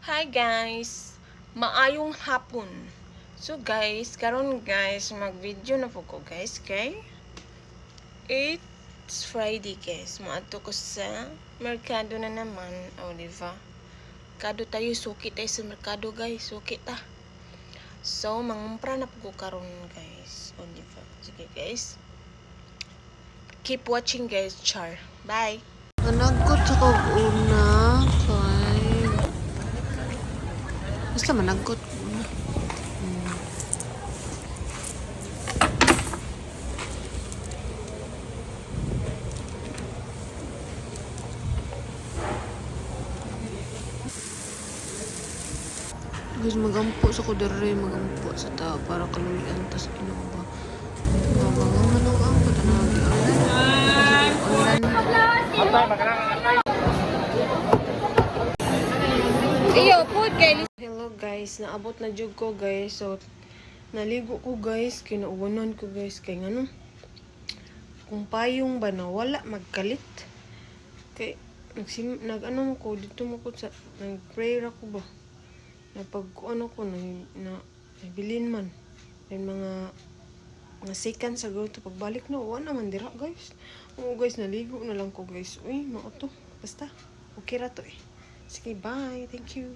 Hi guys, maayong hapon. So guys, karon guys, mag-video na po ko guys, kay it's Friday guys. Maadto ko sa merkado na naman, o diba? Kado tayo, suki tayo sa merkado guys, suki ta. So, mangumpra na po ko karon guys, o diba? Sige guys, keep watching guys, char. Bye! Managkot sa kog una kay basta managkot ko una. Guys, magampo sa kudere, magampo sa tao para kalulian tas inuba. Mabangon na ang patanagi online. Iyo, food kay hello guys, naabot na jud ko guys. So naligo ko guys, kinauwanan ko guys kay ngano. Kung payong ba na wala magkalit. Kay nag-ano ko dito mo ko sa nag-prayer ako ba. Na pag ano ko na bilin man. May mga second sa to pagbalik na wala man dira guys. Oo guys, naligo na lang ko guys. Uy, mao to. Basta okay ra to eh. Sige, bye. Thank you.